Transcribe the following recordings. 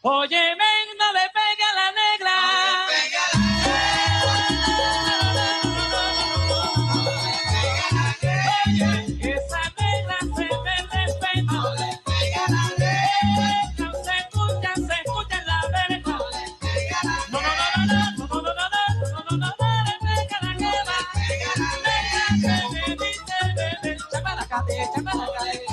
Oye, ven, no le pega a la negra. No le pega a la Oye, esa negra se me respeta. No le pega a la negra. Se escucha en la verga. No le pega a la negra. No le pega a la negra. Negra que me dice, bebé, chamalacate, chamalacate.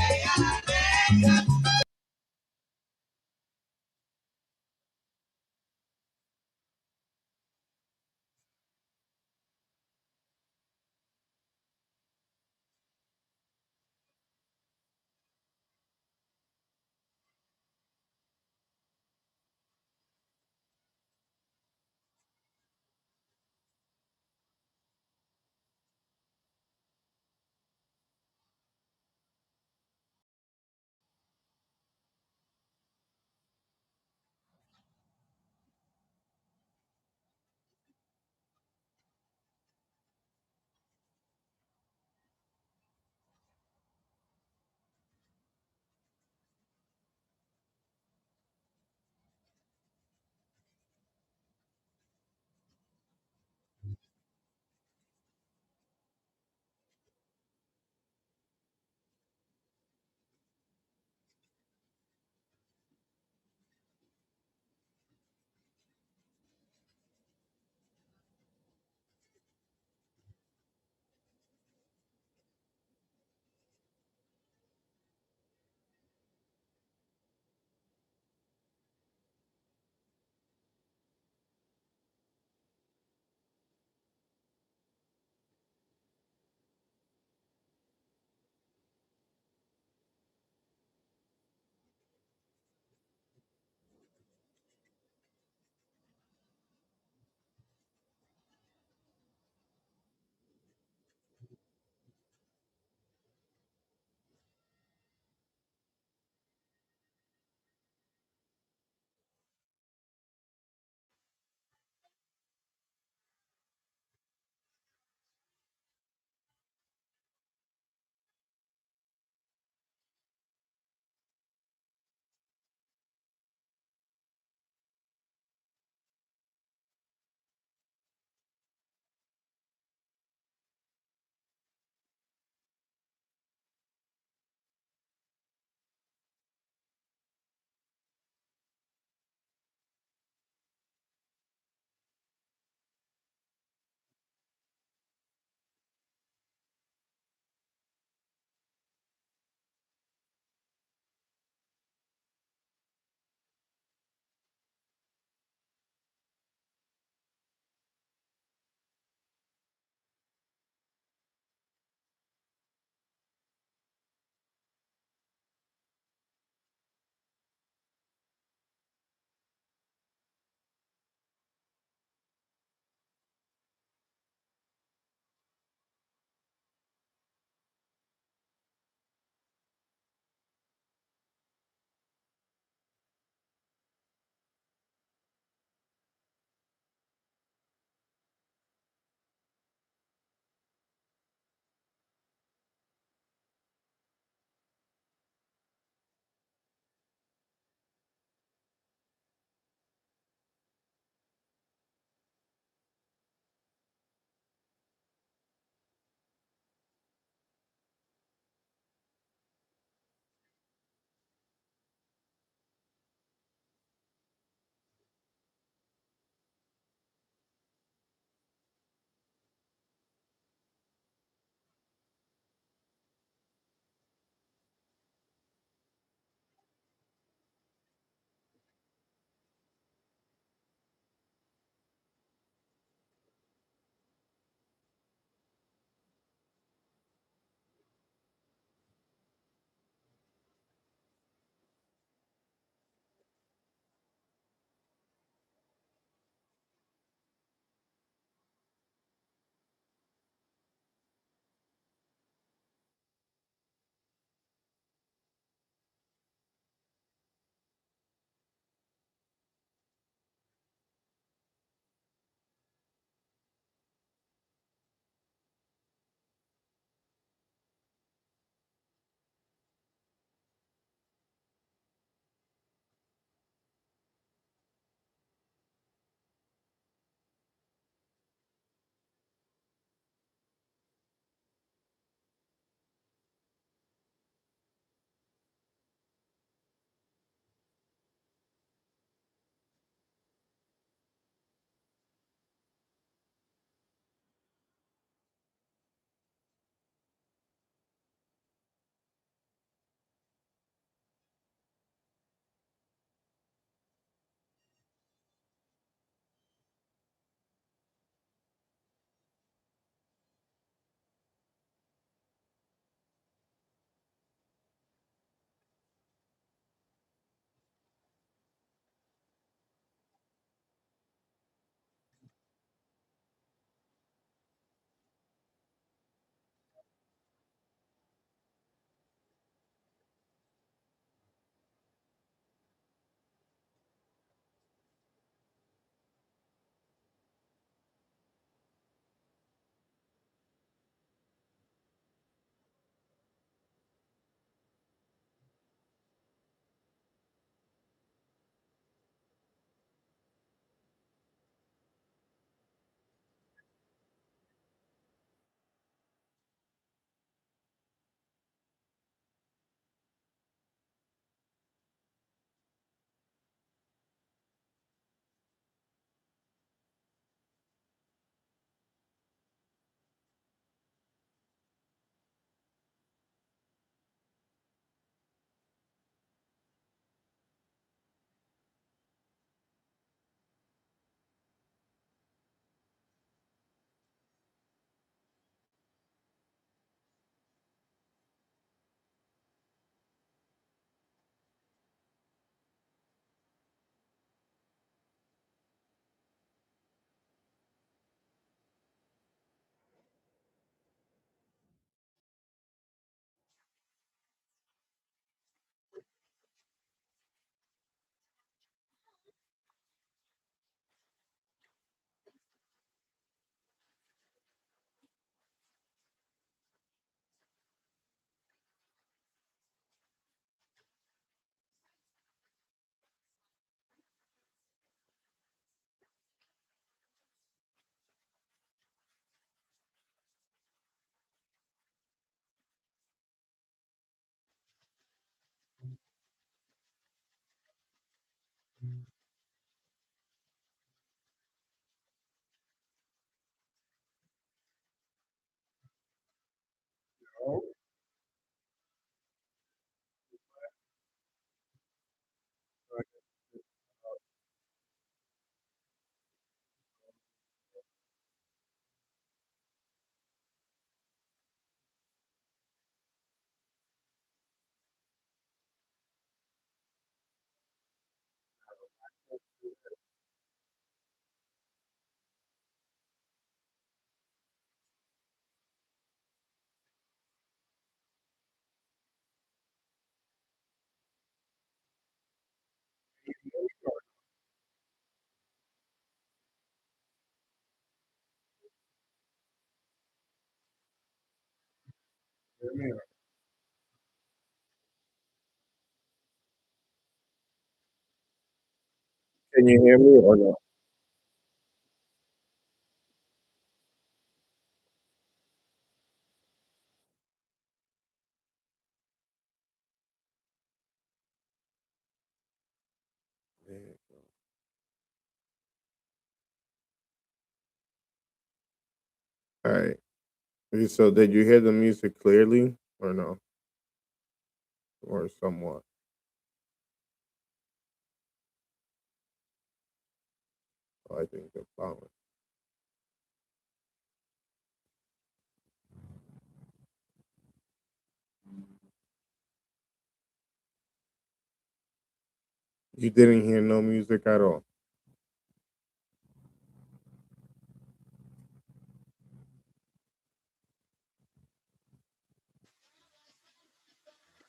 hear me? Can you hear me or no? There you go. All right. So did you hear the music clearly or no? Or somewhat? Oh, I think the following. You didn't hear no music at all.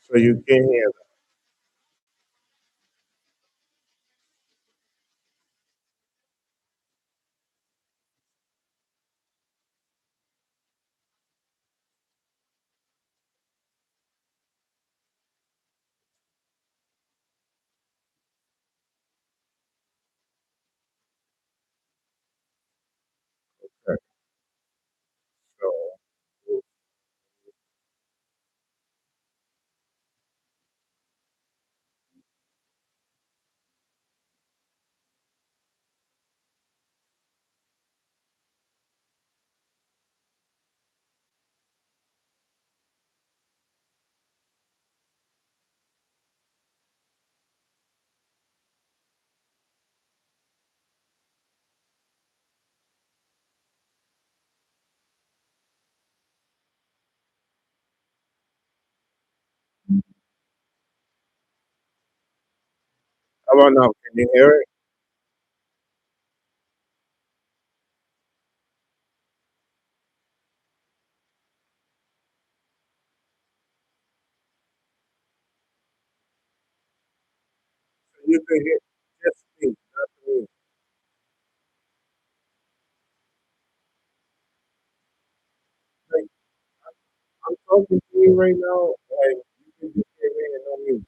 So you can't hear that. So how about now? Can you hear it? So you can hear just me, not me. Like I'm talking to you right now. Like you can just hear me and no music.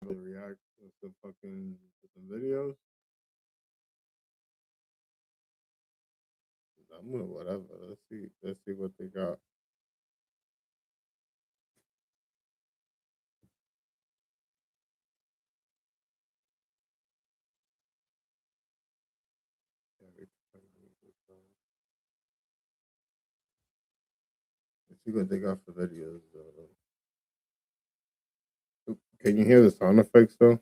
React to fucking to the videos. I'm gonna whatever. Let's see. Let's see what they got. Let's see what they got for videos. Can you hear the sound effects though?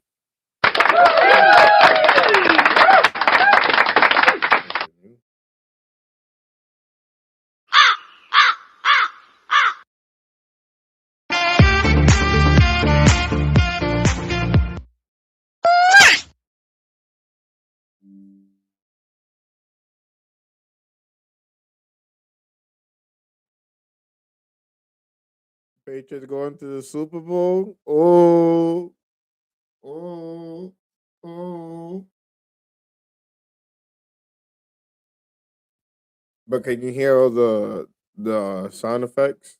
Patriots going to the Super Bowl. Oh, oh, oh. But can you hear all the sound effects?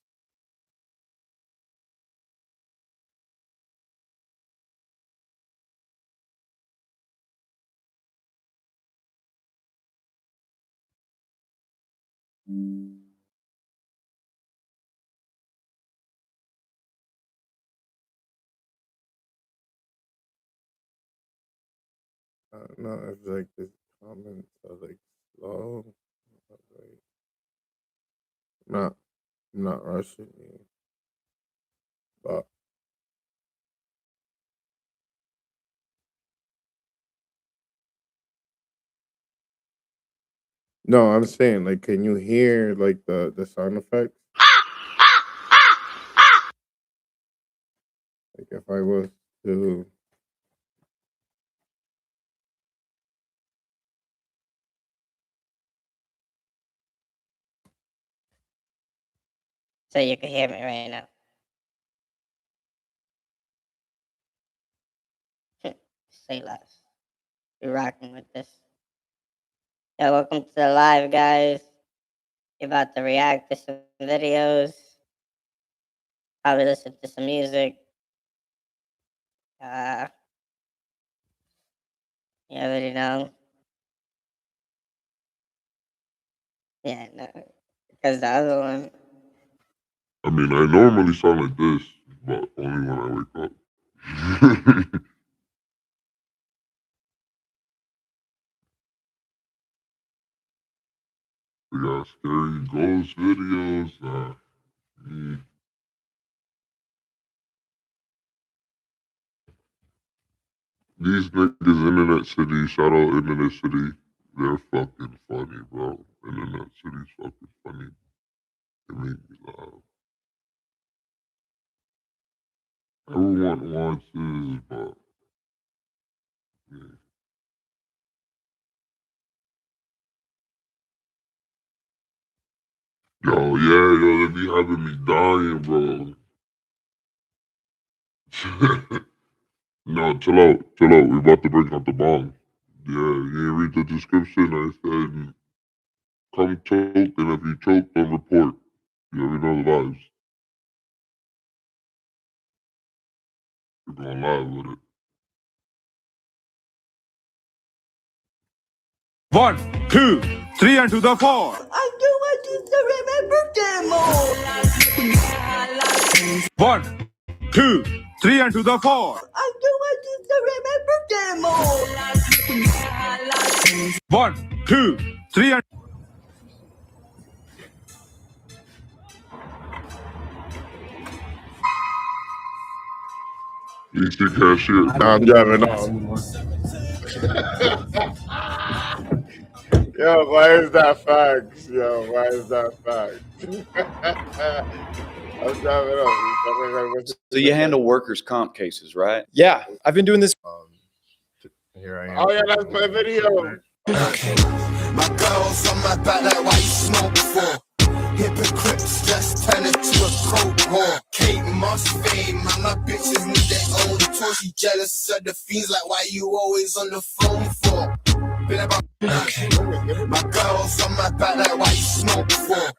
No, it's like the comments are like slow. Like, not, I'm not rushing you, but no, I'm saying like, can you hear like the sound effects? Like if I was to, So you can hear me right now. Say less. You're rocking with this. Yeah, welcome to the live, guys. You're about to react to some videos. Probably listen to some music. You already know. Yeah, no. Because the other one. I mean, I normally sound like this, but only when I wake up. We got scary ghost videos. These niggas Internet City, shout out Internet City. They're fucking funny, bro. Internet City's fucking funny. They make me laugh. Everyone wants this, but yeah. Yo, they be having me dying, bro. No, chill out. We about to bring out the bomb. Yeah, you didn't read the description. I said, come choke, and if you choke, don't report. You already know the vibes. We're going live with it. 1, 2, 3, and to the 4. I do want to celebrate my birthday more. 1, 2, 3, and to the 4. I do want to celebrate my birthday more. 1, 2, 3, and Easy cashier. I'm driving off. Yo, why is that facts? Yo, why is that facts? I'm driving off. So you handle workers' comp cases, right? Yeah, I've been doing this. Here I am. Oh yeah, that's my video. My girls on my back like why you smoke for? Hypocrites just turn it to a coke whore. Kate Moss fame, and my bitches need their own tour. She jealous of the fiends like why you always on the phone for? Been about my girls on my back like why you smoke for?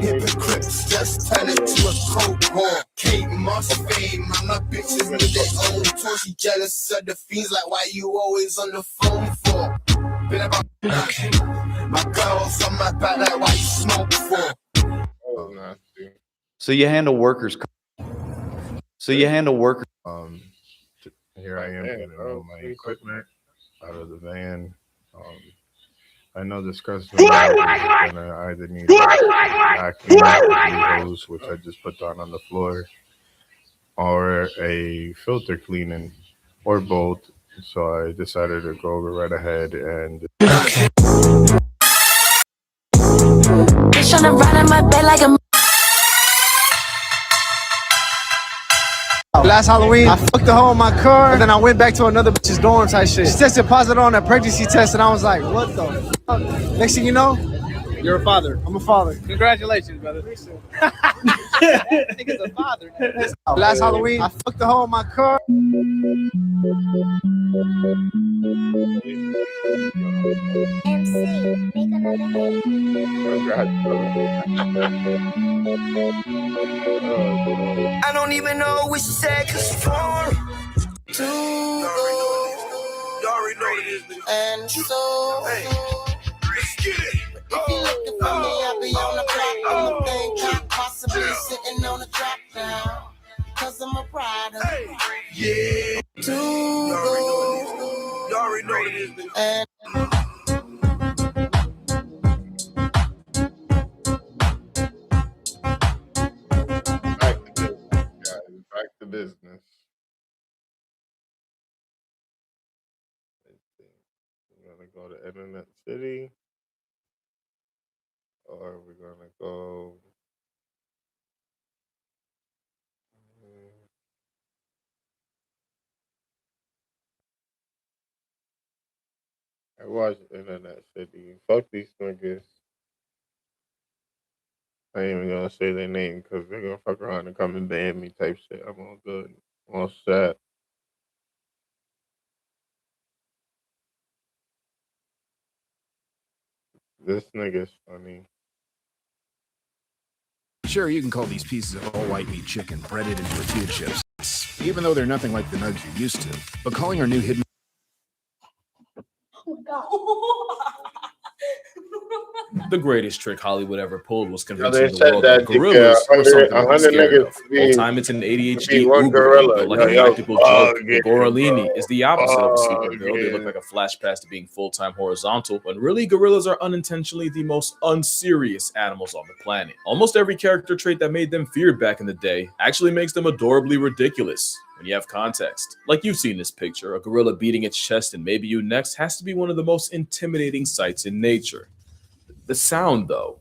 Hypocrites just turn it to a coke whore. Kate Moss fame, and my bitches need their own tour. She jealous of the fiends like why you always on the phone for? Been about my girls on my back like why you smoke for? Oh, nasty. So you handle workers' comp. So you handle workers. Here I am getting all my equipment out of the van. I know this customer is gonna either need vacuum hose, which I just put down on the floor, or a filter cleaning, or both. So I decided to go right ahead and. Bitch on the ride on my bed like a. Last Halloween, I fucked the hole in my car, and then I went back to another bitch's dorm type shit. She tested positive on a pregnancy test, and I was like, what the fuck? Next thing you know, you're a father. I'm a father. Congratulations, brother. Nigga's a father. Last Halloween, I fucked the hole in my car. MC, make another I don't even know which seconds for to go. And so, if you're looking for me, I'll be on business. Let's see. We're gonna go to Internet City, or we're gonna go. I watched Internet City. Fuck these niggas. I ain't even gonna say their name because they're gonna fuck around and come and ban me type shit. I'm all good. All set. This nigga's funny. Sure, you can call these pieces of all white meat chicken breaded into tortilla chips, even though they're nothing like the nugs you're used to. But calling our new hidden The greatest trick Hollywood ever pulled was They convincing the said world that that you get gorillas were 100, something to be 100 scared niggas of. to Whole be, time it's an to ADHD be one uber being gorilla. built like Yo, a yo, practical joke. The again, gorillini is the opposite of a bro. super build. They look Again. like a flash pass to being full-time horizontal, when really gorillas are unintentionally the most unserious animals on the planet. Almost every character trait that made them feared back in the day actually makes them adorably ridiculous when you have context. Like you've seen this picture, a gorilla beating its chest and maybe you next has to be one of the most intimidating sights in nature. The sound, though.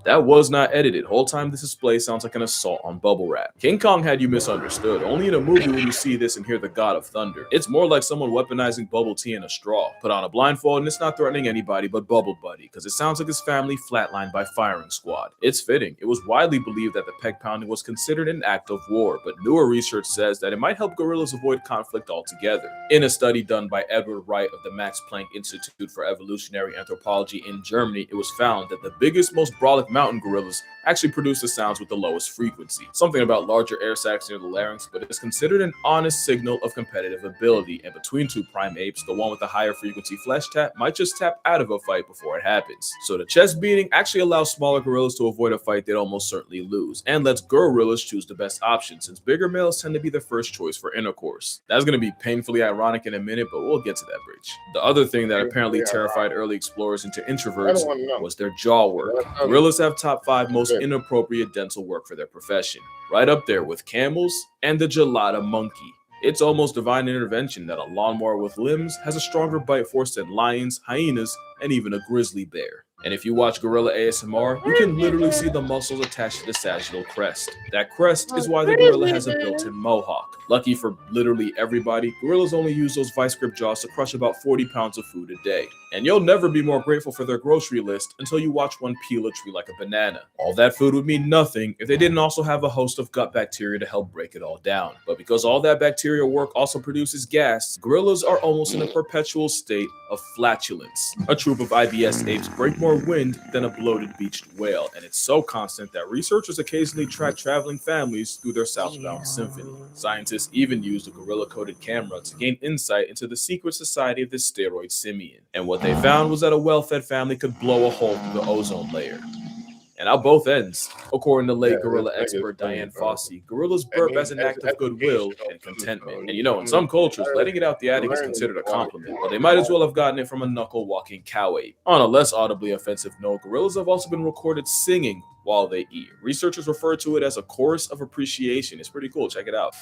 That was not edited. Whole time this display sounds like an assault on bubble wrap. King Kong had you misunderstood. Only in a movie will you see this and hear the God of Thunder. It's more like someone weaponizing bubble tea in a straw. Put on a blindfold and it's not threatening anybody but Bubble Buddy, because it sounds like his family flatlined by firing squad. It's fitting. It was widely believed that the peg pounding was considered an act of war, but newer research says that it might help gorillas avoid conflict altogether. In a study done by Edward Wright of the Max Planck Institute for Evolutionary Anthropology in Germany, it was found that the biggest, most brolic mountain gorillas actually produce the sounds with the lowest frequency. Something about larger air sacs near the larynx, but it's considered an honest signal of competitive ability. And between two prime apes, the one with the higher frequency flesh tap might just tap out of a fight before it happens. So the chest beating actually allows smaller gorillas to avoid a fight they'd almost certainly lose, and lets gorillas choose the best option, since bigger males tend to be the first choice for intercourse. That's going to be painfully ironic in a minute, but we'll get to that bridge. The other thing that apparently terrified early explorers into introverts was their jaw work. Gorillas have top 5 most inappropriate dental work for their profession, right up there with camels and the gelada monkey. It's almost divine intervention that a lawnmower with limbs has a stronger bite force than lions, hyenas, and even a grizzly bear. And if you watch gorilla ASMR, you can literally see the muscles attached to the sagittal crest. That crest is why the gorilla has a built-in mohawk. Lucky for literally everybody, gorillas only use those vice grip jaws to crush about 40 pounds of food a day. And you'll never be more grateful for their grocery list until you watch one peel a tree like a banana. All that food would mean nothing if they didn't also have a host of gut bacteria to help break it all down. But because all that bacterial work also produces gas, gorillas are almost in a perpetual state of flatulence. A troop of IBS apes break more wind than a bloated beached whale, and it's so constant that researchers occasionally track traveling families through their southbound symphony. Scientists even used a gorilla-coded camera to gain insight into the secret society of this steroid simian. And what they found was that a well-fed family could blow a hole through the ozone layer. And out both ends, according to late gorilla expert Diane Fossey, gorillas burp as an act of goodwill and contentment. And you know, in some cultures, letting it out the attic is considered a compliment, but they might as well have gotten it from a knuckle-walking cow ape. On a less audibly offensive note, gorillas have also been recorded singing while they eat. Researchers refer to it as a chorus of appreciation. It's pretty cool. Check it out.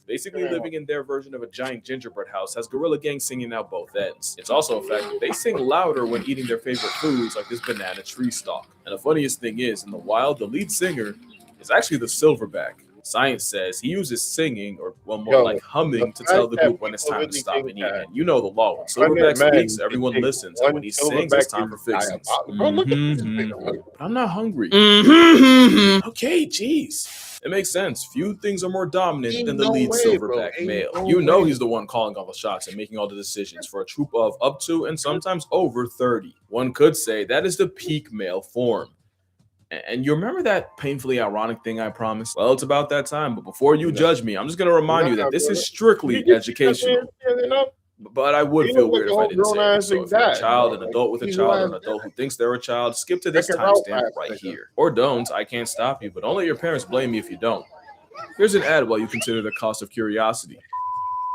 Basically living in their version of a giant gingerbread house has Gorilla Gang singing out both ends. It's also a fact that they sing louder when eating their favorite foods like this banana tree stalk. And the funniest thing is, in the wild, the lead singer is actually the silverback. Science says he uses singing, or well, more like humming, to tell the group when it's time to stop and eat. And you know the law. When Silverback speaks, everyone listens. And when he sings, it's time for fixings. But I'm not hungry. Okay, jeez. It makes sense. Few things are more dominant than the lead silverback male. You know he's the one calling all the shots and making all the decisions for a troop of up to and sometimes over 30. One could say that is the peak male form. And you remember that painfully ironic thing I promised? Well, it's about that time. But before you judge me, I'm just going to remind you that this is strictly educational. But I would feel weird if I didn't say it. So if you're a child, an adult with a child, or an adult who thinks they're a child, skip to this timestamp right here. Or don't. I can't stop you, but don't let your parents blame me if you don't. Here's an ad while you consider the cost of curiosity.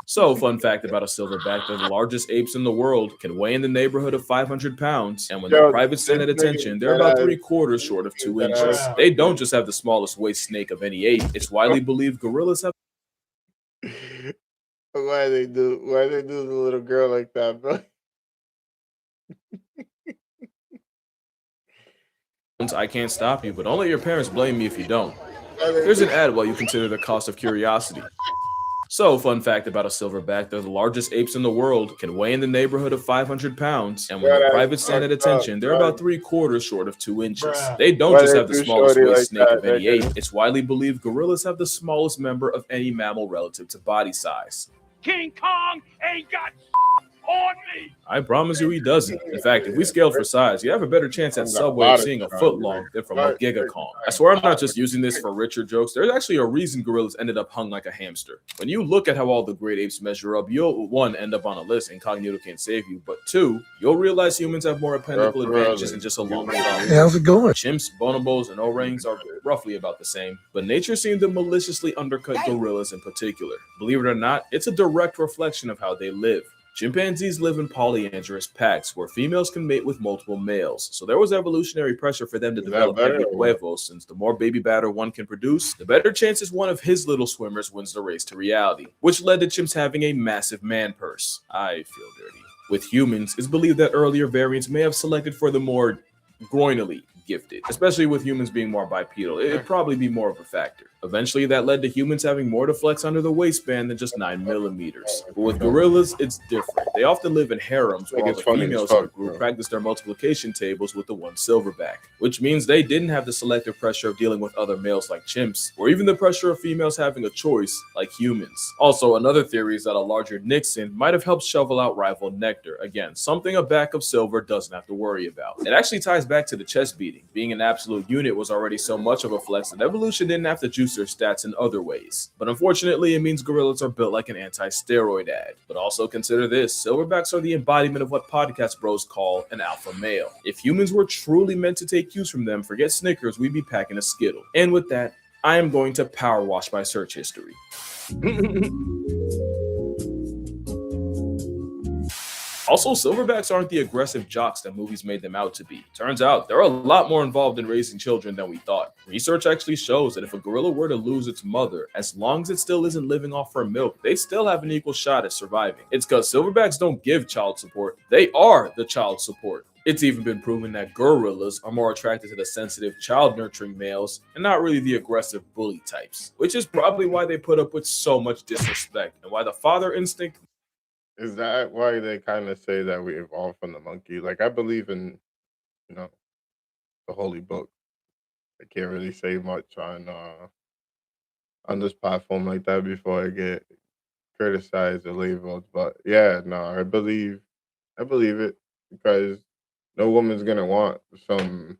So, fun fact about a silverback, they're the largest apes in the world, can weigh in the neighborhood of 500 pounds, and when their private stand at attention, they're about 3/4 short of 2 inches. They don't just have the smallest waist snake of any ape, it's widely believed gorillas have Why they do the little girl like that, bro? I can't stop you, but don't let your parents blame me if you don't. Here's an ad while you consider the cost of curiosity. So, fun fact about a silverback, they're the largest apes in the world, can weigh in the neighborhood of 500 pounds, and when their private stand at attention, they're about 3/4 short of 2 inches. They don't just have the smallest waist snake of any ape, it's widely believed gorillas have the smallest member of any mammal relative to body size. King Kong ain't got on me. I promise you he doesn't. In fact, if we scaled for size, you have a better chance at Subway of seeing a foot long than from a Giga Kong. I swear I'm not just using this for richer jokes. There's actually a reason gorillas ended up hung like a hamster. When you look at how all the great apes measure up, you'll, one, end up on a list, incognito can't save you, but two, you'll realize humans have more pinnacle advantages in just a long time. How's it going? Chimps, bonobos, and orangutans are roughly about the same, but nature seemed to maliciously undercut gorillas in particular. Believe it or not, it's a direct reflection of how they live. Chimpanzees live in polyandrous packs where females can mate with multiple males, so there was evolutionary pressure for them to develop heavy huevos, since the more baby batter one can produce, the better chances one of his little swimmers wins the race to reality, which led to chimps having a massive man purse. I feel dirty. With humans, it's believed that earlier variants may have selected for the more groinally gifted, especially with humans being more bipedal. It'd probably be more of a factor. Eventually, that led to humans having more to flex under the waistband than just 9 millimeters. But with gorillas, it's different. They often live in harems where all the females in the group practice their multiplication tables with the one silverback, which means they didn't have the selective pressure of dealing with other males like chimps, or even the pressure of females having a choice like humans. Also, another theory is that a larger Nixon might have helped shovel out rival Nectar. Again, something a back of silver doesn't have to worry about. It actually ties back to the chest beating. Being an absolute unit was already so much of a flex that evolution didn't have to juice their stats in other ways. But unfortunately, it means gorillas are built like an anti-steroid ad. But also consider this, silverbacks are the embodiment of what podcast bros call an alpha male. If humans were truly meant to take cues from them, forget Snickers, we'd be packing a Skittle. And with that, I am going to power wash my search history. Also, silverbacks aren't the aggressive jocks that movies made them out to be. Turns out, they're a lot more involved in raising children than we thought. Research actually shows that if a gorilla were to lose its mother, as long as it still isn't living off her milk, they still have an equal shot at surviving. It's because silverbacks don't give child support, they are the child support. It's even been proven that gorillas are more attracted to the sensitive, child-nurturing males and not really the aggressive bully types, which is probably why they put up with so much disrespect and why the father instinct. Is that why they kind of say that we evolved from the monkey? Like, I believe in, the holy book. I can't really say much on this platform like that before I get criticized or labeled. But yeah, no, I believe it, because no woman's gonna want some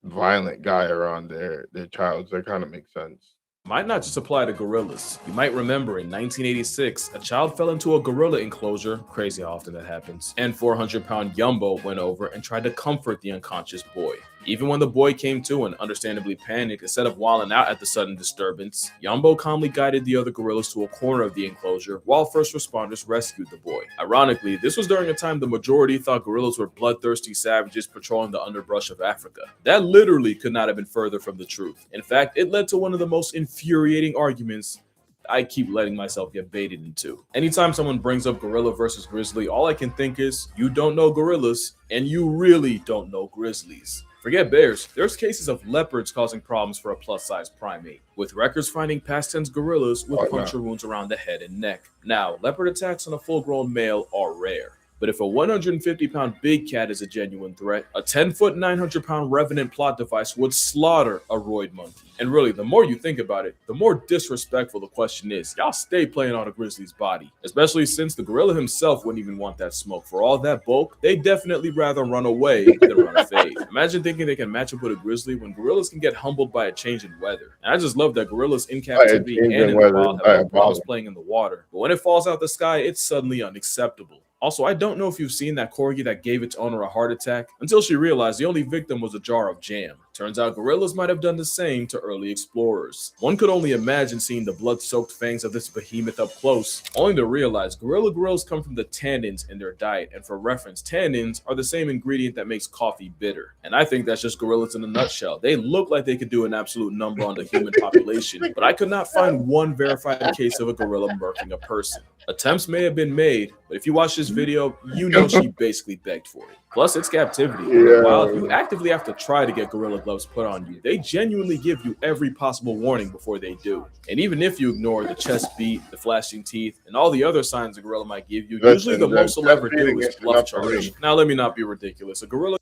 violent guy around their child. So that kind of makes sense. Might not just apply to gorillas. You might remember in 1986, a child fell into a gorilla enclosure, crazy how often that happens, and 400-pound Yumbo went over and tried to comfort the unconscious boy. Even when the boy came to and understandably panicked, instead of wilding out at the sudden disturbance, Yumbo calmly guided the other gorillas to a corner of the enclosure while first responders rescued the boy. Ironically, this was during a time the majority thought gorillas were bloodthirsty savages patrolling the underbrush of Africa. That literally could not have been further from the truth. In fact, it led to one of the most infuriating arguments I keep letting myself get baited into. Anytime someone brings up gorilla versus grizzly, all I can think is, you don't know gorillas, and you really don't know grizzlies. Forget bears, there's cases of leopards causing problems for a plus-size primate, with records finding past tense gorillas with puncture wounds around the head and neck. Now, leopard attacks on a full-grown male are rare. But if a 150-pound big cat is a genuine threat, a 10-foot, 900-pound revenant plot device would slaughter a roid monkey. And really, the more you think about it, the more disrespectful the question is. Y'all stay playing on a grizzly's body, especially since the gorilla himself wouldn't even want that smoke. For all that bulk, they'd definitely rather run away than run a fade. Imagine thinking they can match up with a grizzly when gorillas can get humbled by a change in weather. And I just love that gorillas in captivity and in the wild have no problems playing in the water. But when it falls out the sky, it's suddenly unacceptable. Also, I don't know if you've seen that corgi that gave its owner a heart attack until she realized the only victim was a jar of jam. Turns out gorillas might have done the same to early explorers. One could only imagine seeing the blood-soaked fangs of this behemoth up close, only to realize gorilla grills come from the tannins in their diet, and for reference, tannins are the same ingredient that makes coffee bitter. And I think that's just gorillas in a nutshell. They look like they could do an absolute number on the human population, but I could not find one verified case of a gorilla murking a person. Attempts may have been made, but if you watch this video, you know she basically begged for it. Plus, it's captivity. Yeah. While you actively have to try to get gorilla gloves put on you, they genuinely give you every possible warning before they do. And even if you ignore the chest beat, the flashing teeth, and all the other signs a gorilla might give you, usually the most they'll ever do is bluff charge. Now, let me not be ridiculous. A gorilla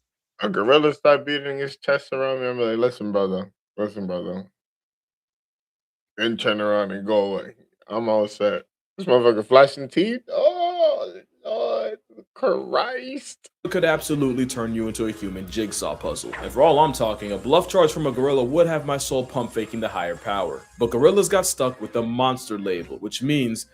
start beating his chest around me. I'm like, listen, brother. And turn around and go away. I'm all set. This motherfucker flashing teeth. Oh, Lord Christ. could absolutely turn you into a human jigsaw puzzle. And for all I'm talking, a bluff charge from a gorilla would have my soul pump faking the higher power. But gorillas got stuck with the monster label, which means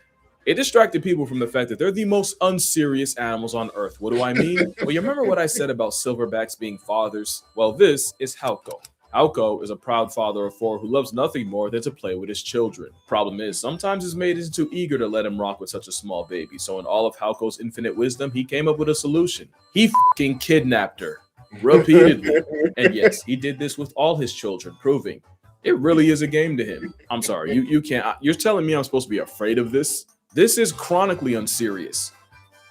it distracted people from the fact that they're the most unserious animals on Earth. What do I mean? Well, you remember what I said about silverbacks being fathers? Well, this is Hauko. Hauko is a proud father of 4 who loves nothing more than to play with his children. Problem is, sometimes his mate is too eager to let him rock with such a small baby, so in all of Hauko's infinite wisdom, he came up with a solution. He f***ing kidnapped her. Repeatedly. And yes, he did this with all his children, proving it really is a game to him. I'm sorry, you can't, you're telling me I'm supposed to be afraid of this? This is chronically unserious.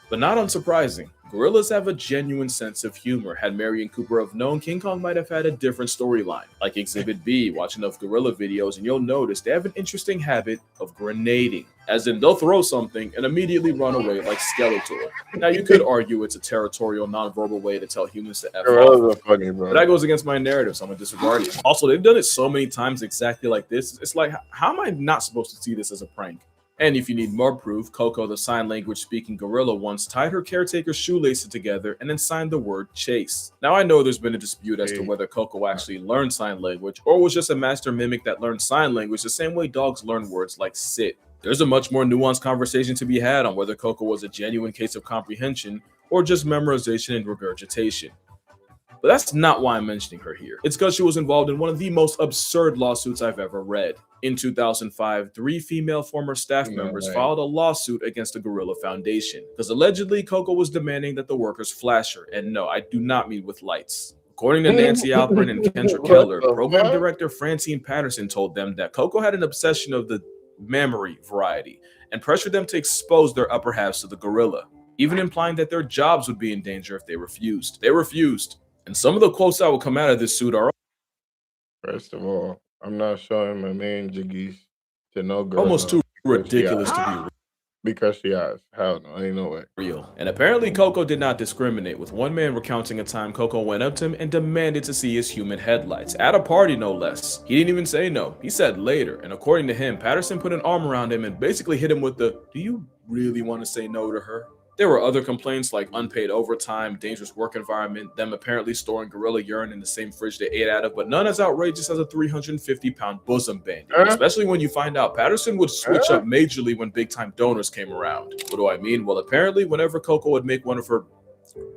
But not unsurprising, gorillas have a genuine sense of humor. Had Mary and Cooper have known, King Kong might have had a different storyline. Like Exhibit B, watch enough gorilla videos and you'll notice they have an interesting habit of grenading. As in, they'll throw something and immediately run away like Skeletor. Now, you could argue it's a territorial, non-verbal way to tell humans to F off. Funny, bro. But that goes against my narrative, so I'm going to disregard it. Also, they've done it so many times exactly like this. It's like, how am I not supposed to see this as a prank? And if you need more proof, Coco, the sign language speaking gorilla, once tied her caretaker's shoelaces together and then signed the word chase. Now, I know there's been a dispute as to whether Coco actually learned sign language or was just a master mimic that learned sign language the same way dogs learn words like sit. There's a much more nuanced conversation to be had on whether Coco was a genuine case of comprehension or just memorization and regurgitation. But that's not why I'm mentioning her here. It's because she was involved in one of the most absurd lawsuits I've ever read. In 2005, 3 female former staff members filed a lawsuit against the Gorilla Foundation because allegedly Coco was demanding that the workers flash her. And no, I do not mean with lights. According to Nancy Alpern and Kendra Keller, program director Francine Patterson told them that Coco had an obsession of the mammary variety and pressured them to expose their upper halves to the gorilla, even implying that their jobs would be in danger if they refused. They refused. And some of the quotes that will come out of this suit are, first of all, I'm not showing my main jiggies to no girl. Almost too ridiculous to be because she has. Hell no, ain't no way. Real. And apparently Coco did not discriminate, with one man recounting a time Coco went up to him and demanded to see his human headlights, at a party no less. He didn't even say no, he said later, and according to him, Patterson put an arm around him and basically hit him with the, do you really want to say no to her? There were other complaints like unpaid overtime, dangerous work environment, them apparently storing gorilla urine in the same fridge they ate out of, but none as outrageous as a 350-pound bosom bandit, especially when you find out Patterson would switch up majorly when big-time donors came around. What do I mean? Well, apparently whenever Coco would make one of her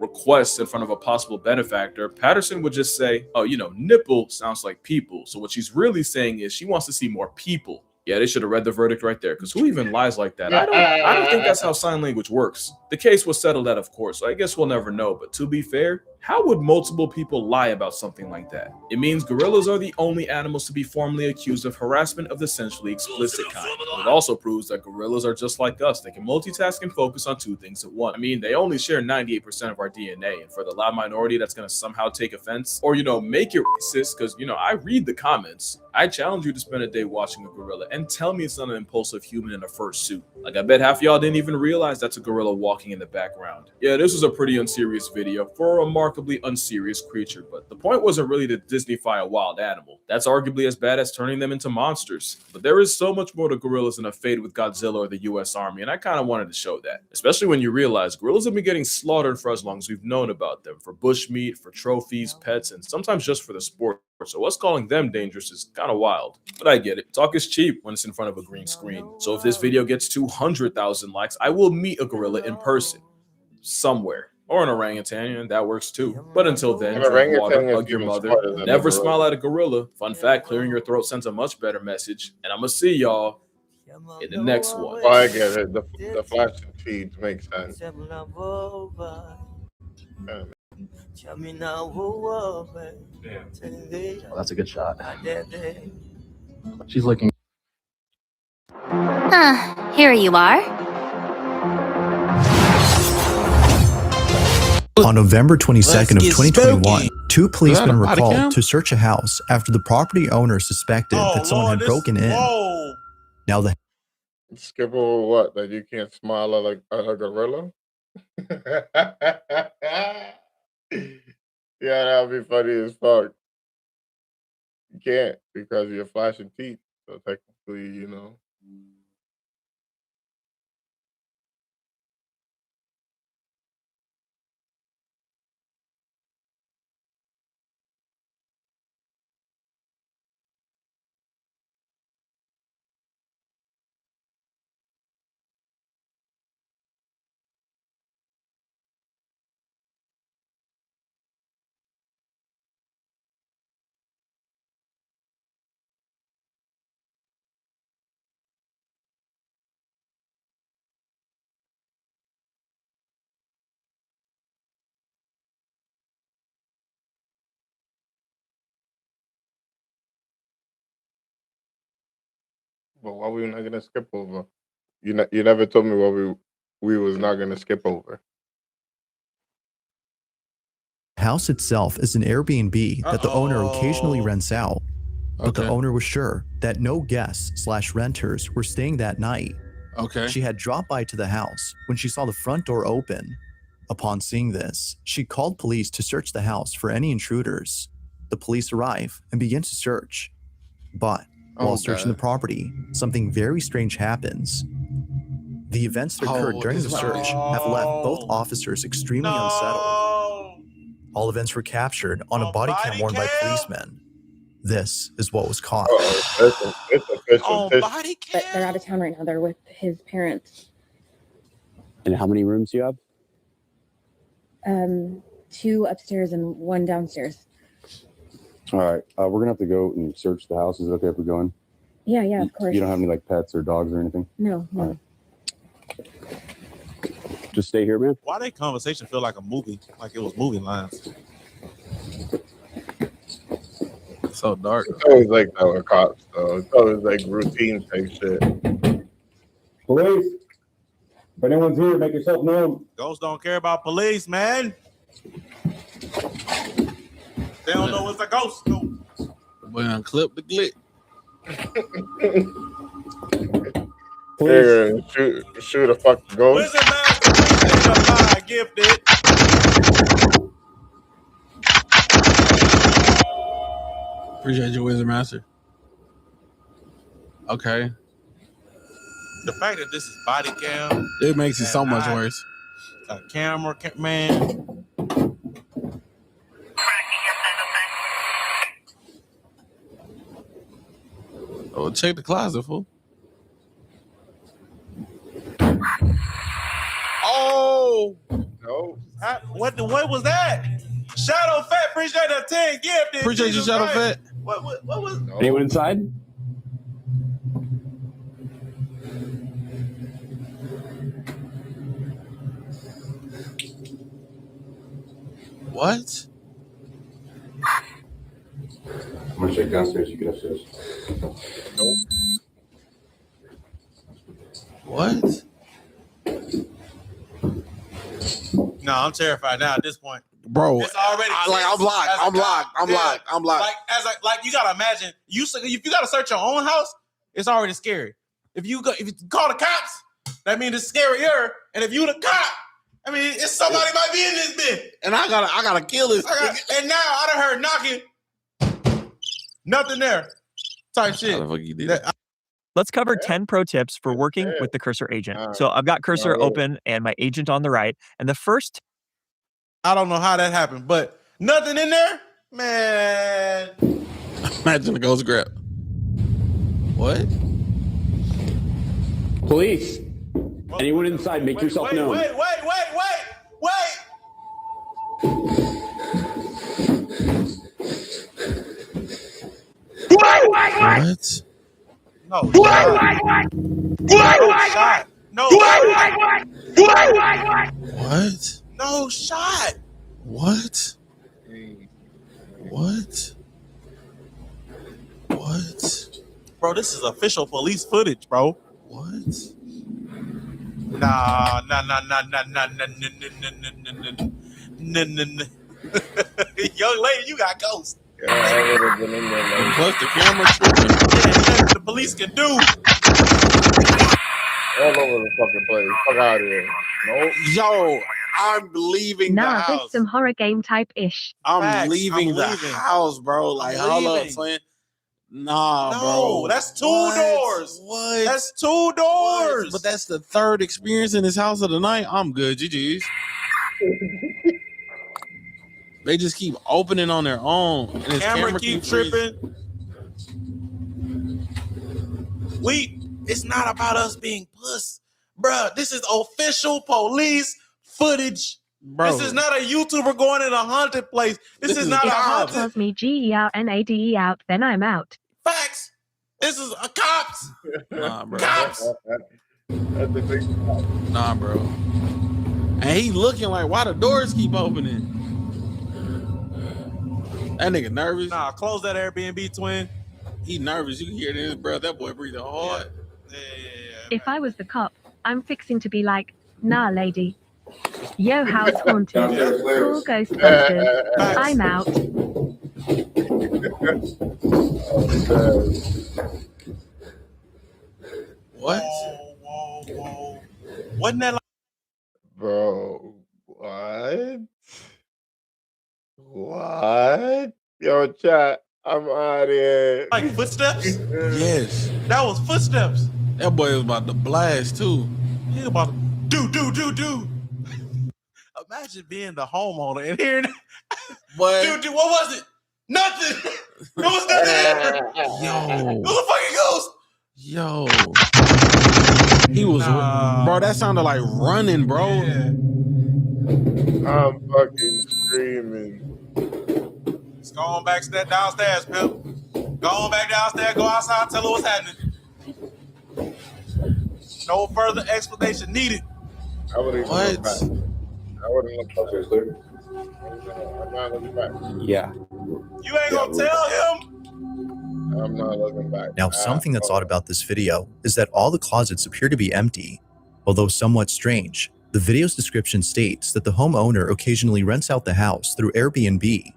requests in front of a possible benefactor, Patterson would just say, oh, you know, nipple sounds like people. So what she's really saying is she wants to see more people. Yeah, they should have read the verdict right there, because who even lies like that? I don't think that's how sign language works. The case was settled out of court, so I guess we'll never know. But to be fair, how would multiple people lie about something like that? It means gorillas are the only animals to be formally accused of harassment of the sensually explicit kind. It also proves that gorillas are just like us. They can multitask and focus on 2 things at once. I mean, they only share 98% of our DNA, and for the loud minority that's going to somehow take offense, or, you know, make it racist, because, you know, I read the comments. I challenge you to spend a day watching a gorilla and tell me it's not an impulsive human in a fur suit. Like, I bet half y'all didn't even realize that's a gorilla walking in the background. Yeah, this was a pretty unserious video for a remarkably unserious creature, but the point wasn't really to Disneyfy a wild animal. That's arguably as bad as turning them into monsters. But there is so much more to gorillas than a fade with Godzilla or the US Army, and I kind of wanted to show that. Especially when you realize gorillas have been getting slaughtered for as long as we've known about them, for bushmeat, for trophies, pets, and sometimes just for the sport. So us calling them dangerous is kind of wild. But I get it. Talk is cheap when it's in front of a green screen. So if this video gets 200,000 likes, I will meet a gorilla in person. Somewhere. Or an orangutan, that works too. But until then, An drink orangutan water, is hug your even mother, smarter than a never gorilla. smile at a gorilla. Fun fact, clearing your throat sends a much better message. And I'm gonna see y'all in the next one. Well, I get it. The flashing feeds make sense. Oh, that's a good shot. She's looking. Here you are. On November 22nd of 2021, two policemen were body called cam? to search a house after the property owner suspected that someone had broken in. Now the Skip over what? That you can't smile at a gorilla? Yeah, that would be funny as fuck. You can't because you're flashing teeth. So technically, you know. But what we not gonna skip over? You never told me what we was not gonna skip over. house itself is an Airbnb that the owner occasionally rents out, but the owner was sure that no guests/renters were staying that night. She had dropped by to the house when she saw the front door open. Upon seeing this, she called police to search the house for any intruders. The police arrive and begin to search. But while searching the property, something very strange happens. The events that occurred during the search have left both officers extremely unsettled. All events were captured on a body cam worn by policemen. This is what was caught. It's official. But they're out of town right now. They're with his parents. And how many rooms do you have? 2 upstairs and 1 downstairs. All right. We're gonna have to go and search the house. Is it okay if we go in? Yeah, of course. You don't have any like pets or dogs or anything? No. Right. Just stay here, man. Why that conversation feel like a movie? Like it was movie lines. So dark. It's always like that with cops, though. It's always like routine type shit. Police, if anyone's here, make yourself known. Ghosts don't care about police, man. They don't know it's a ghost. No. We're gonna clip the glick. Here, shoot a fucking ghost. Wizard Master, gifted. Appreciate you, Wizard Master. Okay. The fact that this is body cam, it makes it so much worse. A camera, man. Oh, check the closet, fool. Oh no! What was that? Shadow Fat, appreciate that 10 gifted. Appreciate you, Shadow Fat. What was? No. Anyone inside? What? I'm gonna check downstairs. You get upstairs. Nope. What? No, I'm terrified now at this point. Bro, it's already I'm locked. Like you gotta imagine if you gotta search your own house, it's already scary. If you call the cops, that means it's scarier. And if you the cop, I mean it's somebody might be in this bit. And I gotta kill this. And now I done heard knocking. Nothing there. Type shit. Let's cover 10 pro tips for working with the Cursor agent. So I've got Cursor open and my agent on the right. And the first... I don't know how that happened, but nothing in there? Man. Imagine the ghost grab. What? Police. Anyone inside, make yourself known. Wait. What? No shot. No shot. No shot. What? No shot. What? What? What? Bro, this is official police footage, bro. What? Nah. Young lady, you got ghost. Yeah, I would have been in there. And Like, plus the camera tripping. Nothing the police can do. all over the fucking place. Fuck out of here. Nope. Yo, I'm leaving the Nah, house. this some horror game type ish. I'm Facts, leaving I'm the leaving. house, bro. Like, I'm hold up, leaving. son. Nah, No, bro. that's two What? doors. What? That's two doors. But that's the third experience in this house of the night. I'm good. GG's. They just keep opening on their own. And his camera keep tripping. It's not about us being puss. Bruh, this is official police footage. Bro. This is not a YouTuber going in a haunted place. This is not a If haunted. tells me GE out NADE out, then I'm out. Facts. This is a cops. Nah, bro. Cops. That's the big Nah, bro. And he looking like, why the doors keep opening? That nigga nervous. Nah, close that Airbnb, twin. He nervous. You can hear this, bro. That boy breathing hard. Yeah. If I was the cop, I'm fixing to be like, nah, lady. Yo, house haunted. Call Ghostbusters. I'm out. What? Whoa. Wasn't that like Bro, what? What? Yo, chat, I'm out of here. like footsteps? Yes. That was footsteps. That boy was about to blast too. He was about to do. Imagine being the homeowner and hearing But dude, what was it? Nothing. There was nothing there. yo, It was a fucking ghost. yo. He was bro, that sounded like running, bro. Yeah. I'm fucking screaming. Just go on back downstairs, Pimp. Go on back downstairs, go outside, tell her what's happening. No further explanation needed. I would have What? looked back. I would have looked back. I'm not looking back. Yeah. You ain't gonna tell him? I'm not looking back. Now, something that's odd about this video is that all the closets appear to be empty. Although somewhat strange, the video's description states that the homeowner occasionally rents out the house through Airbnb.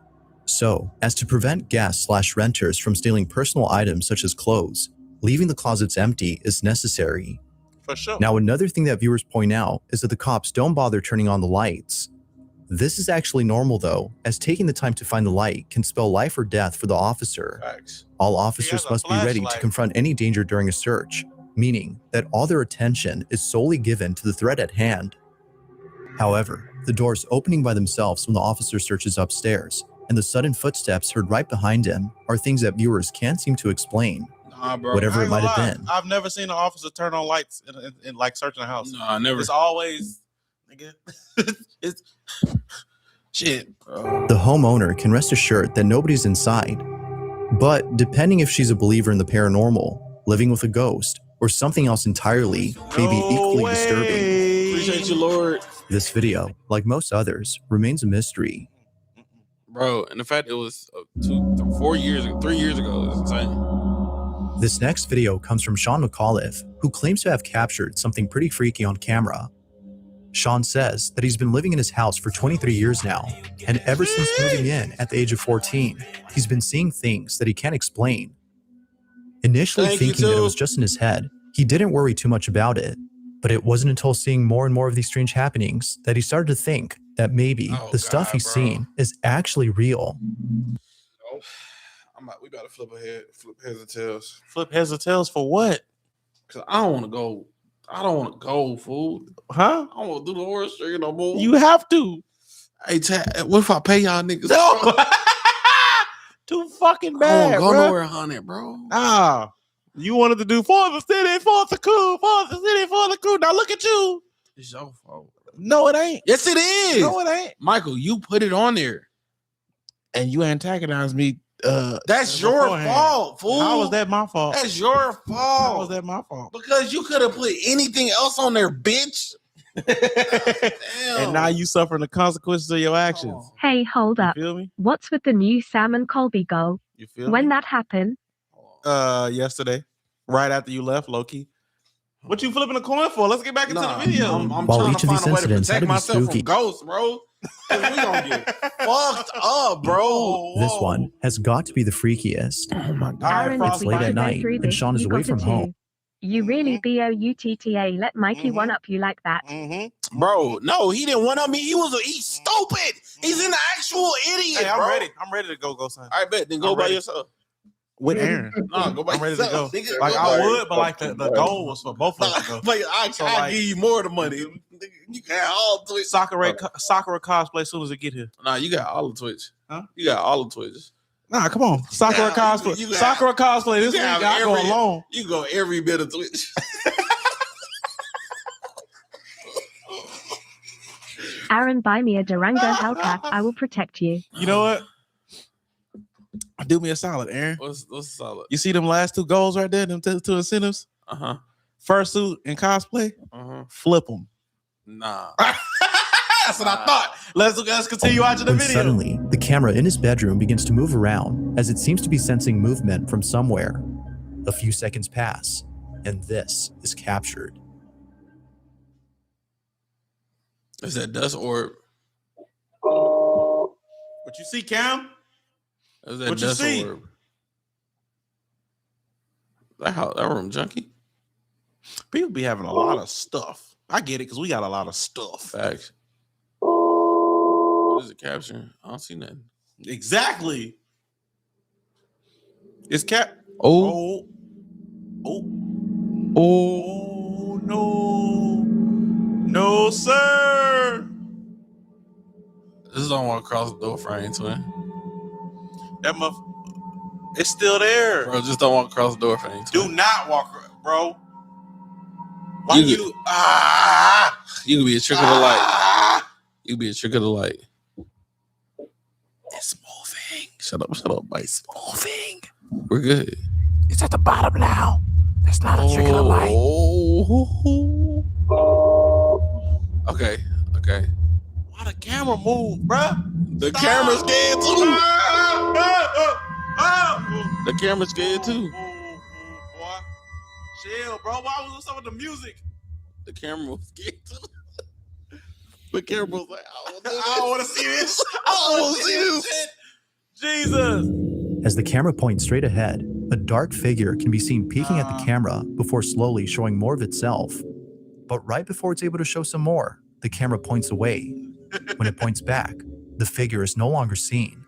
So, as to prevent guests/renters from stealing personal items such as clothes, leaving the closets empty is necessary. For sure. Now, another thing that viewers point out is that the cops don't bother turning on the lights. This is actually normal though, as taking the time to find the light can spell life or death for the officer. Facts. All officers must be ready to confront any danger during a search, meaning that all their attention is solely given to the threat at hand. However, the doors opening by themselves when the officer searches upstairs, and the sudden footsteps heard right behind him are things that viewers can't seem to explain. Nah, bro. Whatever I it ain't might gonna have lie. been. I've never seen an officer turn on lights in like searching a house. No, I never. It's always, nigga. It's shit. The homeowner can rest assured that nobody's inside. But depending if she's a believer in the paranormal, living with a ghost, or something else entirely may be equally disturbing. Appreciate you, Lord. This video, like most others, remains a mystery. Bro, and the fact it was 3 years ago is insane. This next video comes from Sean McAuliffe, who claims to have captured something pretty freaky on camera. Sean says that he's been living in his house for 23 years now, and ever since moving in at the age of 14, he's been seeing things that he can't explain. Initially thinking that it was just in his head, he didn't worry too much about it, but it wasn't until seeing more and more of these strange happenings that he started to think that maybe the stuff he's seen is actually real. We gotta flip heads or tails. Flip heads or tails for what? Cause I don't want to go. I don't want to go, fool. Huh? I don't want to do the horse trigger no more. You have to. Hey, what if I pay y'all niggas? No. Too fucking bad, I don't go bro. nowhere, honey, bro. Ah, you wanted to do for the city, for the cool, for the city, for the cool. Now look at you. It's your fault. No, it ain't. Yes, it is. No, it ain't. Michael, you put it on there. And you antagonized me That's your beforehand. fault, fool. How was that my fault? That's your fault. How was that my fault? Because you could have put anything else on there, bitch. And now you suffering the consequences of your actions. Hey, hold up. Feel me? What's with the new Sam and Colby goal? You feel When me? that happened? Yesterday, right after you left, Loki. What you flipping a coin for? Let's get back into the video. I'm While trying each to of these find a way to incidents had protect to be myself spooky. from ghosts, bro. 'Cause we gonna get fucked up, bro. This one has got to be the freakiest. Oh my Aaron, if It's we late got at to go night, through and this, Sean is you away got from to home. too. You really BOUTTA let Mikey one up you like that. Bro, no, he didn't want on me. He's stupid. He's an actual idiot, Hey, I'm bro. ready. I'm ready to go, son. I bet. Then go I'm by ready. yourself. With Aaron. No, go by I'm ready to yourself. go. Nigga, Like go I by would, but like the goal was for both of us to go. Like, I So, I like- give you more of the money. You can have all the Twitch. Sakura cosplay as soon as it get here. Nah, you got all the Twitch. Huh? You got all the Twitches. Nah, come on. Sakura cosplay. you got- Sakura cosplay this You week. can have I go every- alone. You go every bit of Twitch. Aaron, buy me a Durango Hellcat. I will protect you. You know what? Do me a solid, Aaron. What's solid? You see them last two goals right there? Them two incentives? Uh-huh. Fursuit and cosplay? Uh-huh. Flip them. Nah. That's what I thought. Let's continue watching the When video. suddenly, the camera in his bedroom begins to move around as it seems to be sensing movement from somewhere. A few seconds pass, and this is captured. Is that dust orb? What you see, Cam? Is that What you dust see? orb? That room junkie? People be having a lot of stuff. I get it because we got a lot of stuff. Facts. What is it capturing? I don't see nothing. Exactly. It's cap. Oh. Oh no. No, sir. This don't want to cross the door frame, twin. That it's still there. Bro, just don't want to cross the door frame. Do not walk, bro. Why You you? You could be a trick of the light. You could be a trick of the light. It's moving. Shut up, Mike. It's moving. We're good. It's at the bottom now. That's not a trick of the light. Okay. Why the camera move, bro? The camera's scared too. The camera's scared too. Boy, chill, bro. Why was some of the music? The camera was scared too. The camera was like, I don't want to see this. I don't want to see this. Jesus. As the camera points straight ahead, a dark figure can be seen peeking at the camera before slowly showing more of itself. But right before it's able to show some more, the camera points away. When it points back, the figure is no longer seen.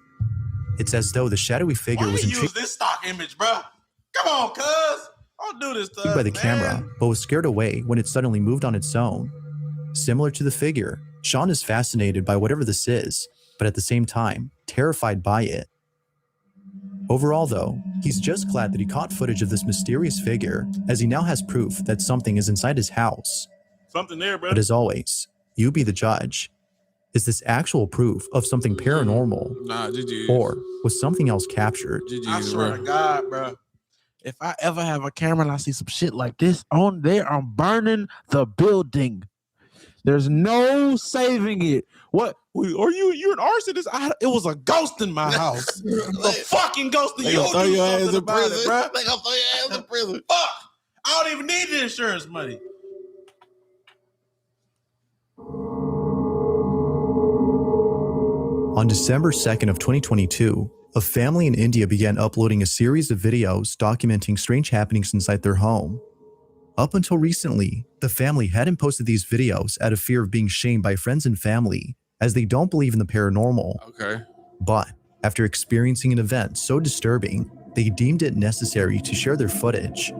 It's as though the shadowy figure Why was you use intrigued this stock image, bro? Come on, cuz. Don't do this to us, by the man. camera, but was scared away when it suddenly moved on its own. Similar to the figure, Sean is fascinated by whatever this is, but at the same time, terrified by it. Overall, though, he's just glad that he caught footage of this mysterious figure, as he now has proof that something is inside his house. Something there, bro. But as always, you be the judge. Is this actual proof of something paranormal? Nah, GG. Or was something else captured? I swear to God, bro. If I ever have a camera and I see some shit like this on there, I'm burning the building. There's no saving it. What? Are you're an arsonist? It was a ghost in my house. The fucking ghost in They you. gonna throw your ass in about it, prison. bro. They gonna throw your ass in prison. Fuck. I don't even need the insurance money. On December 2nd of 2022, a family in India began uploading a series of videos documenting strange happenings inside their home. Up until recently, the family hadn't posted these videos out of fear of being shamed by friends and family, as they don't believe in the paranormal. Okay. But after experiencing an event so disturbing, they deemed it necessary to share their footage.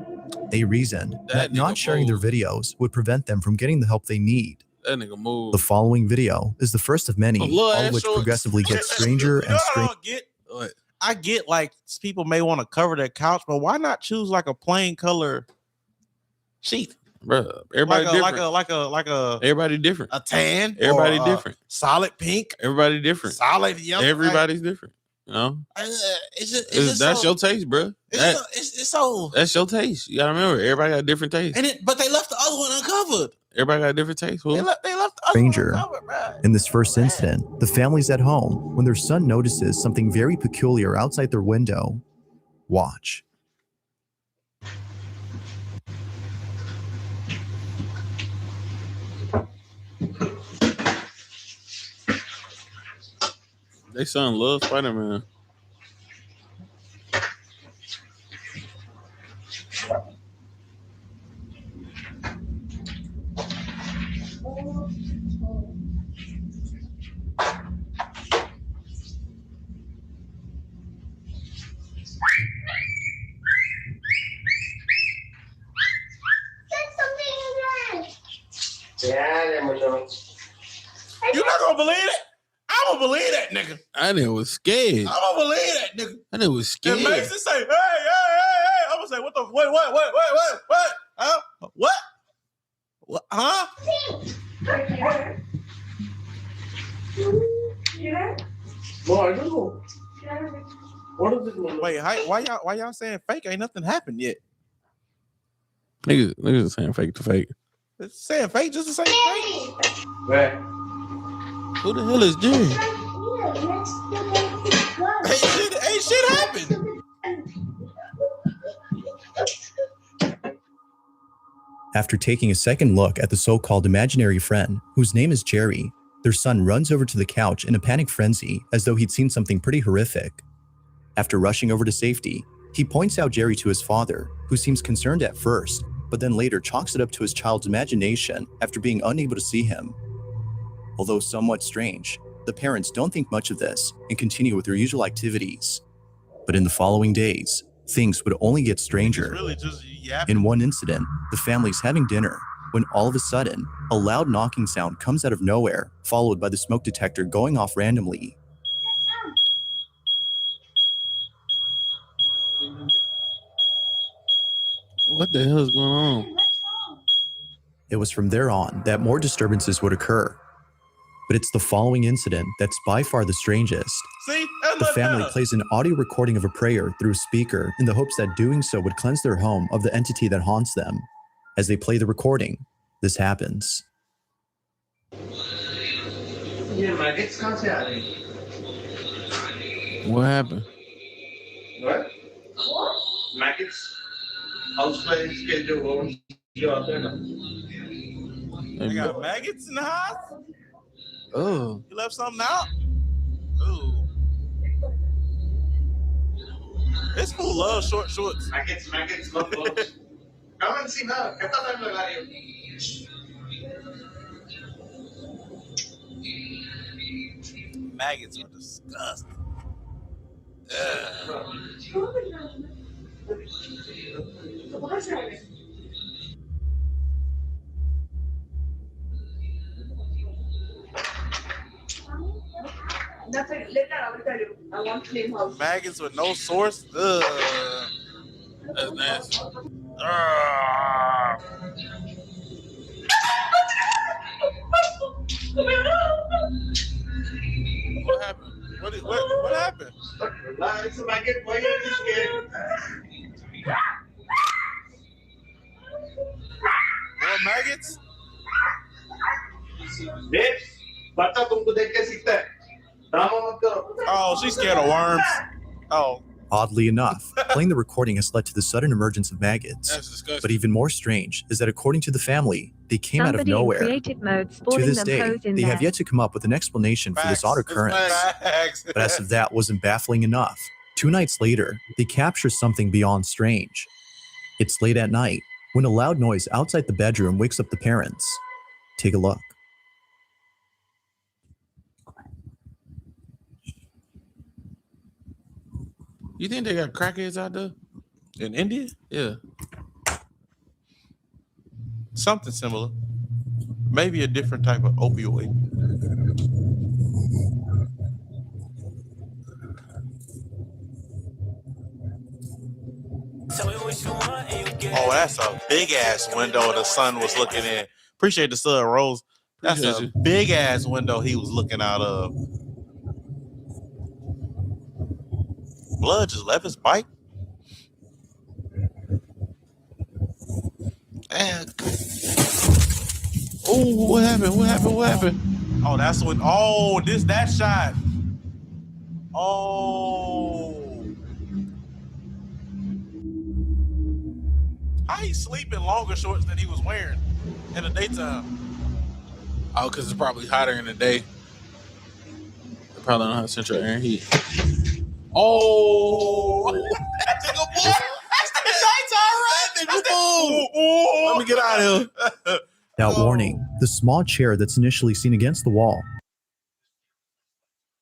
They reasoned that not sharing their videos would prevent them from getting the help they need. That nigga moved. The following video is the first of many, all of which progressively get stranger and stranger. I get like people may want to cover their couch, but why not choose like a plain color sheet? Bro, everybody different. Like a Everybody different. a tan. Everybody or a different. Solid pink. Everybody different. Solid yellow. Everybody's different. You know, it's that's so, your taste, bro. It's so. That's your taste. You gotta remember, everybody got a different taste. But they left the other one uncovered. Everybody got a different taste. They left the other one Stranger. uncovered, bro. In this first incident, the family's at home when their son notices something very peculiar outside their window. Watch. They son loves Spider-Man. You not gonna believe it? I'm gonna believe that nigga. That nigga was scared. I'm gonna believe that nigga. That nigga was scared. It makes it say, hey. I'm gonna say, what the, what? Huh? What? Huh? Well, I don't know. What is it? Wait, why y'all saying fake? Ain't nothing happened yet. Niggas saying fake to fake. It's saying fake just to say fake. Where? Who the hell is Jerry? Ain't shit happened. After taking a second look at the so-called imaginary friend, whose name is Jerry, their son runs over to the couch in a panic frenzy as though he'd seen something pretty horrific. After rushing over to safety, he points out Jerry to his father, who seems concerned at first, but then later chalks it up to his child's imagination after being unable to see him. Although somewhat strange, the parents don't think much of this and continue with their usual activities. But in the following days, things would only get stranger. Really just In one incident, the family's having dinner when all of a sudden, a loud knocking sound comes out of nowhere, followed by the smoke detector going off randomly. What the hell is going on? It was from there on that more disturbances would occur. But it's the following incident that's by far the strangest. See? The family plays an audio recording of a prayer through a speaker in the hopes that doing so would cleanse their home of the entity that haunts them. As they play the recording, this happens. What happened? What? Maggots. Houseflies के जो वो आते हैं ना. They got maggots in the house? Oh. You left something out? Ooh. This fool loves short shorts. Maggots, love bugs. Come and see now. कितना time लगा रही हो? Maggots are disgusting. Maggots with no source. That's nasty. What happened? What happened? It's a maggot. Why are you scared? More maggots? Babes, बच्चा तुमको देख के सीखता है. ड्रामा मत करो. Oh, she's scared of worms. Oh. Oddly enough, playing the recording has led to the sudden emergence of maggots. But even more strange is that according to the family, they came out of Somebody in nowhere. creative mode To sporting this them day, pose in they there. have yet to come up with an explanation for this odd occurrence. But as if that wasn't baffling enough, 2 nights later, they capture something beyond strange. It's late at night when a loud noise outside the bedroom wakes up the parents. Take a look. You think they got crackheads out there? In India? Yeah. Something similar. Maybe a different type of opioid. Oh, that's a big ass window the sun was looking in. Appreciate the sun, Rose. That's a big ass window he was looking out of. blood just left his bike. Oh, what happened? What happened? What happened? Oh, that's when. Oh, that shot. Oh. How he sleep in longer shorts than he was wearing in the daytime? Oh, because it's probably hotter in the day. They probably don't have central air and heat. Oh. That's the nighttime run. Let me get out of here. Without warning, the small chair that's initially seen against the wall